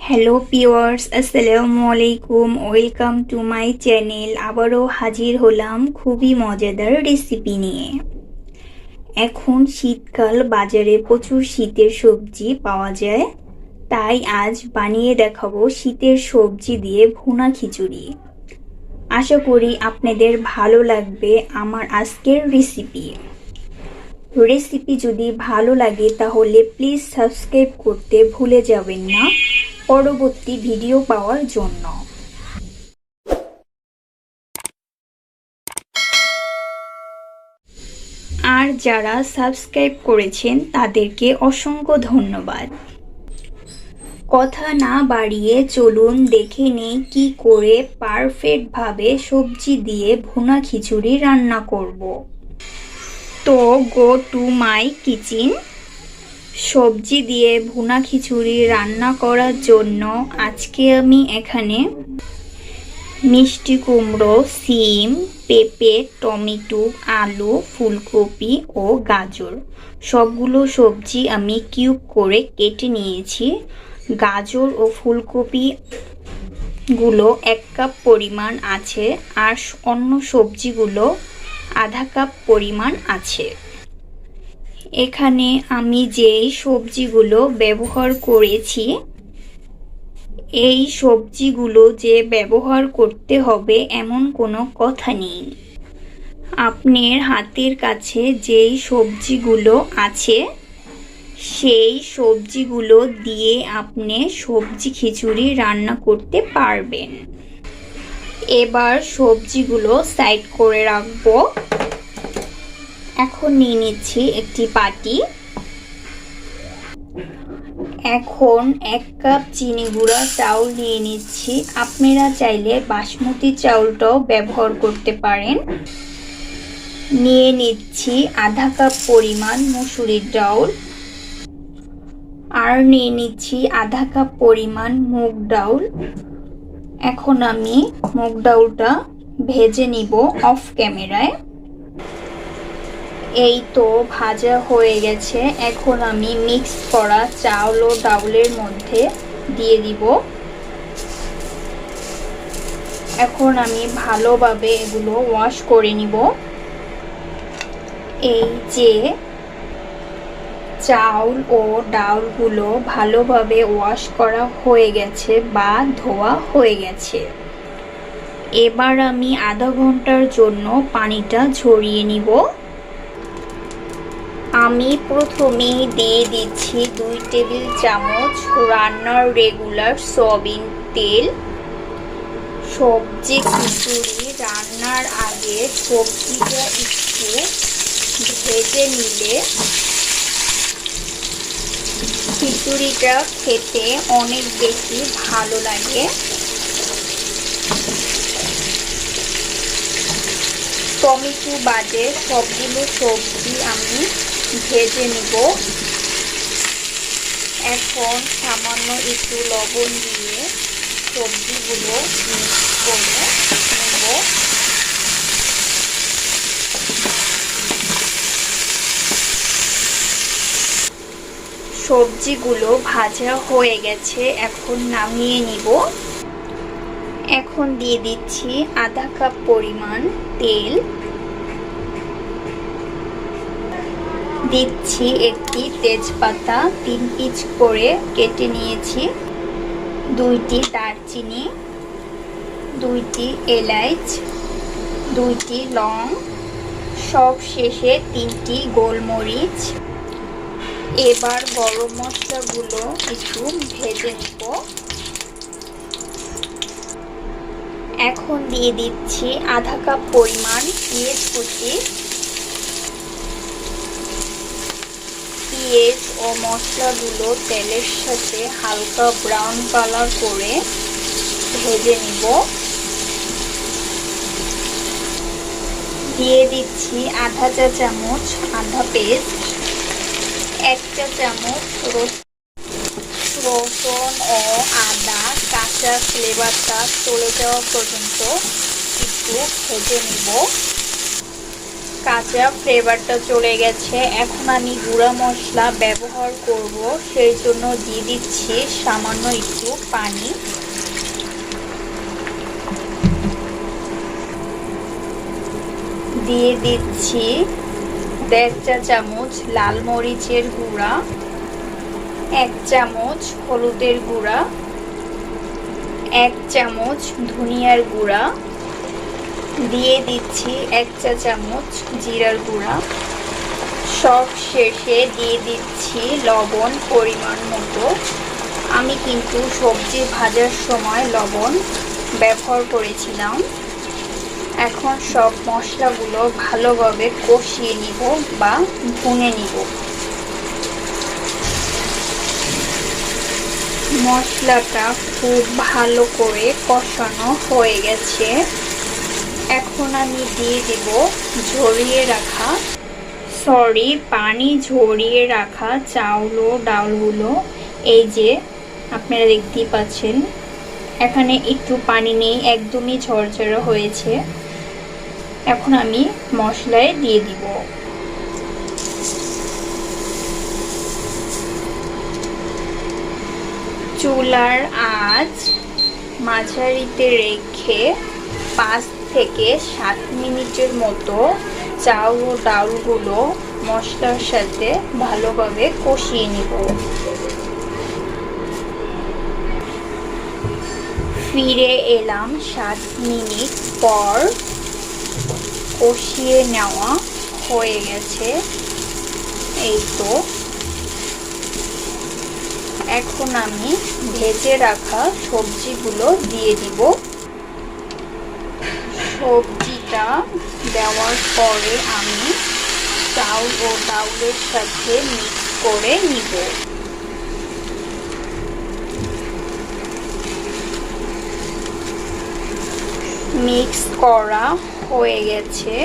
Hello viewers, আসসালামু আলাইকুম। Welcome to my channel. আবারও হাজির হলাম খুবই মজাদার রেসিপি নিয়ে। এখন শীতকাল, বাজারে প্রচুর শীতের সবজি পাওয়া যায়, তাই আজ বানিয়ে দেখাবো শীতের সবজি দিয়ে ভুনা খিচুড়ি। আশা করি আপনাদের ভালো লাগবে আমার আজকের রেসিপি যদি ভালো লাগে তাহলে প্লিজ সাবস্ক্রাইব করতে ভুলে যাবেন না পরবর্তী ভিডিও পাওয়ার জন্য। আর যারা সাবস্ক্রাইব করেছেন তাদেরকে অসংখ্য ধন্যবাদ। কথা না বাড়িয়ে চলুন দেখে নেই কি করে পারফেক্টভাবে সবজি দিয়ে ভুনা খিচুড়ি রান্না করব। তো গো টু মাই কিচেন। সবজি দিয়ে ভুনা খিচুড়ি রান্না করার জন্য আজকে আমি এখানে মিষ্টি কুমড়ো, সিম, পেঁপে, টমেটো, আলু, ফুলকপি ও গাজর সবগুলো সবজি আমি কিউব করে কেটে নিয়েছি। গাজর ও ফুলকপিগুলো 1 কাপ পরিমাণ আছে, আর অন্য সবজিগুলো আধা কাপ পরিমাণ আছে। এখানে আমি যেই সবজিগুলো ব্যবহার করেছি, এই সবজিগুলো যে ব্যবহার করতে হবে এমন কোনো কথা নেই। আপনার হাতের কাছে যেই সবজিগুলো আছে সেই সবজিগুলো দিয়ে আপনি সবজি খিচুড়ি রান্না করতে পারবেন। এবার সবজিগুলো সাইড করে রাখবো। এখন নিয়ে নিচ্ছি একটি বাটি। এখন 1 কাপ চিনি গুঁড়া চাউল নিয়ে নিচ্ছি। আপনারা চাইলে বাসমতি চাউলটাও ব্যবহার করতে পারেন। নিয়ে নিচ্ছি আধা কাপ পরিমাণ মসুরির ডাউল, আর নিয়ে নিচ্ছি আধা কাপ পরিমাণ মুগ ডাউল। এখন আমি মুগ ডাউলটা ভেজে নিব অফ ক্যামেরায়। এই তো ভাজা হয়ে গেছে। এখন আমি মিক্স করা চাউল ও ডাউলের মধ্যে দিয়ে দিব। এখন আমি ভালোভাবে এগুলো ওয়াশ করে নিব। এই যে চাউল ও ডাউলগুলো ভালোভাবে ওয়াশ করা হয়ে গেছে বা ধোয়া হয়ে গেছে। এবার আমি আধা ঘন্টার জন্য পানিটা ঝরিয়ে নিব। আমি প্রথমেই দিয়ে দিচ্ছি 2 টেবিল চামচ রান্নার রেগুলার সয়াবিন তেল। সবজি খিচুড়ি রান্নার আগে সবজিটা একটু ভেজে নিলে খিচুড়িটা খেতে অনেক বেশি ভালো লাগে। টমেটো বাদে সবগুলো সবজি আমি ভেজে নিব। এখন সামান্য একটু লবণ দিয়ে সবজিগুলো মিক্স করে নেব। সবজিগুলো ভাজা হয়ে গেছে, এখন নামিয়ে নিব। এখন দিয়ে দিচ্ছি আধা কাপ পরিমাণ তেল, দিচ্ছি একটি তেজপাতা 3 পিস করে কেটে নিয়েছি, 2টি দারচিনি, 2টি এলাচ, 2টি লং, সব শেষে 3টি গোলমরিচ। এবার গরম মশলাগুলো একটু ভেজে নিব। এখন দিয়ে দিচ্ছি আধা কাপ পরিমাণ পেঁয়াজ কুচি। পেঁয়াজ ও মশলাগুলো তেলের সাথে হালকা ব্রাউন কালার করে ভেজে নিব। দিয়ে দিচ্ছি আধা চা চামচ আদা পেস্ট, 1 চা চামচ রসুন ও আদা কাঁচা ফ্লেভারটা চলে যাওয়া পর্যন্ত একটু ভেজে নিব। কাঁচা ফ্লেভারটা চলে গেছে। এখন আমি গুঁড়া মশলা ব্যবহার করব, সেই জন্য দিয়ে দিচ্ছি সামান্য একটু পানি। দিয়ে দিচ্ছি 1.5 চা চামচ লাল মরিচের গুঁড়া, 1 চামচ হলুদের গুঁড়া, 1 চামচ ধনিয়ার গুঁড়া, দিয়ে দিচ্ছি 1 চা চামচ জিরার গুঁড়া। সব শেষে দিয়ে দিচ্ছি লবণ পরিমাণ মতো। আমি কিন্তু সবজি ভাজার সময় লবণ ব্যবহার করেছিলাম। এখন সব মশলাগুলো ভালোভাবে কষিয়ে নিব বা ভুনে নিব। মশলাটা খুব ভালো করে কষানো হয়ে গেছে। এখন আমি দিয়ে দেব পানি ঝরিয়ে রাখা চাউল ও ডালগুলো। এই যে আপনারা দেখতেই পাচ্ছেন, এখানে একটু পানি নেই, একদমই ঝরঝরে হয়েছে। এখন আমি মশলায় দিয়ে দিব। চুলার আঁচ মাঝারিতে রেখে 5 থেকে 7 মিনিটের মতো চাউল ও ডালগুলো মশলার সাথে ভালোভাবে কষিয়ে নিব। ফিরে এলাম 7 মিনিট পর। কষিয়ে নেওয়া হয়ে গেছে। এই তো এখন আমি ভেজে রাখা সবজিগুলো দিয়ে দিব। সবজিটা দেওয়ার পরে আমি চাউল ও ডাউলের সাথে মিক্স করে নিব। মিক্স করা হয়ে গেছে।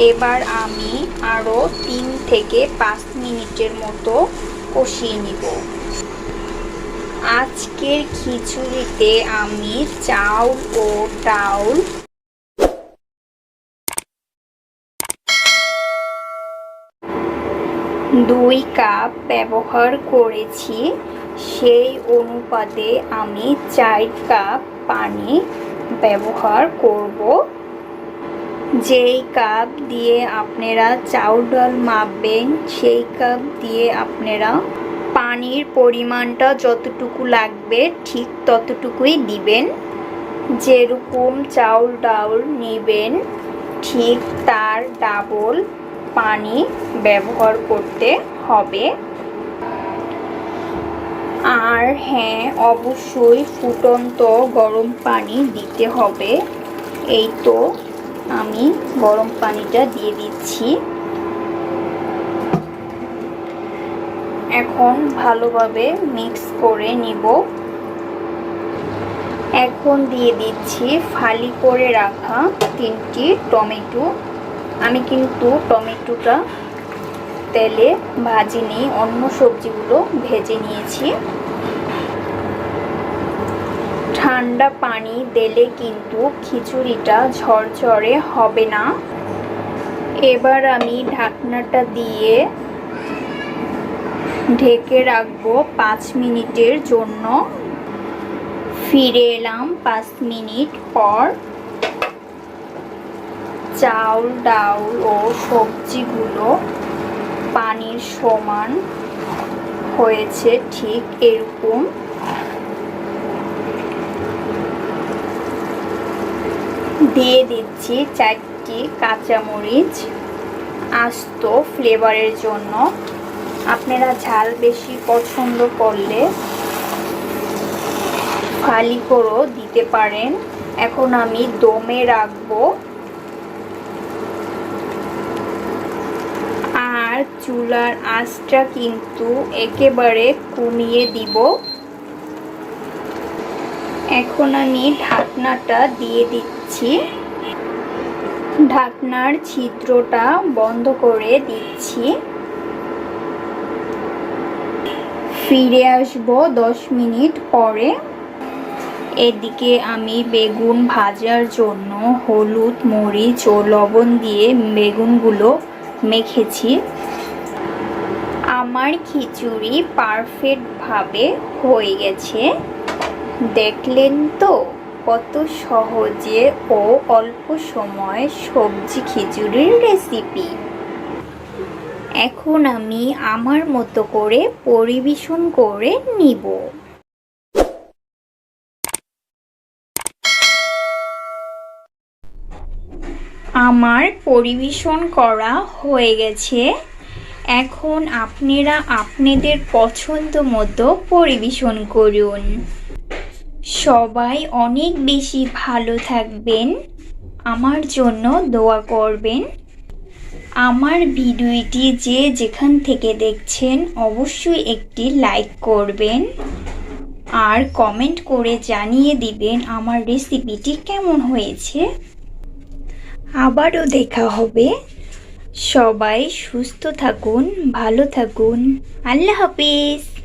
এবার আমি আরও 3 থেকে 5 মিনিটের মতো কষিয়ে নিব। আজকের খিচুড়িতে আমি চাউল ও ডাউল 2 কাপ ব্যবহার করেছি। সেই অনুপাতে আমি 4 কাপ পানি ব্যবহার করব। যেই কাপ দিয়ে আপনারা চাউল ডাল মাপবেন, সেই কাপ দিয়ে আপনারা পানির পরিমাণটা যতটুকু লাগবে ঠিক ততটুকুই দিবেন। যেরকম চাউল ডাউল নেবেন ঠিক তার ডাবল পানি ব্যবহার করতে হবে। আর হ্যাঁ, অবশ্যই ফুটন্ত গরম পানি দিতে হবে। এই তো আমি গরম পানিটা দিয়ে দিচ্ছি। এখন ভালোভাবে মিক্স করে নিব। এখন দিয়ে দিচ্ছি ফালি করে রাখা 3টি টমেটো। আমি কিন্তু টমেটোটা তেলে ভাজিনি, অন্য সবজিগুলো ভেজে নিয়েছি। ঠান্ডা পানি দিলে কিন্তু খিচুড়িটা ঝরঝরে হবে না। এবার আমি ঢাকনাটা দিয়ে ঢেকে রাখবো 5 মিনিটের জন্য। ফিরে এলাম 5 মিনিট পর। চাউল ডাউল ও সবজিগুলো পানির সমান হয়েছে, ঠিক এরকম। দিয়ে দিচ্ছি 4টি কাঁচামরিচ আস্ত ফ্লেভারের জন্য। আপনারা ঝাল বেশি পছন্দ করলে ফালি করেও দিতে পারেন। এখন আমি দমে রাখবো। আর চুলার আঁচটা কিন্তু একেবারে কমিয়ে দিব। এখন আমি ঢাকনাটা দিয়ে দিচ্ছি। ঢাকনার ছিদ্রটা বন্ধ করে দিচ্ছি। ফিরে আসবো 10 মিনিট পরে। এদিকে আমি বেগুন ভাজার জন্য হলুদ, মরিচ ও লবণ দিয়ে বেগুনগুলো মেখেছি। আমার খিচুড়ি পারফেক্টভাবে হয়ে গেছে। দেখলেন তো কত সহজে ও অল্প সময়ে সবজি খিচুড়ির রেসিপি। এখন আমি আমার মতো করে পরিবেশন করে নিব। আমার পরিবেশন করা হয়ে গেছে। এখন আপনারা আপনাদের পছন্দ মতো পরিবেশন করুন। সবাই অনেক বেশি ভালো থাকবেন, আমার জন্য দোয়া করবেন। আমার ভিডিওটি যে যেখান থেকে দেখছেন অবশ্যই একটি লাইক করবেন আর কমেন্ট করে জানিয়ে দিবেন আমার রেসিপিটি কেমন হয়েছে। আবারও দেখা হবে। সবাই সুস্থ থাকুন, ভালো থাকুন। আল্লাহ হাফেজ।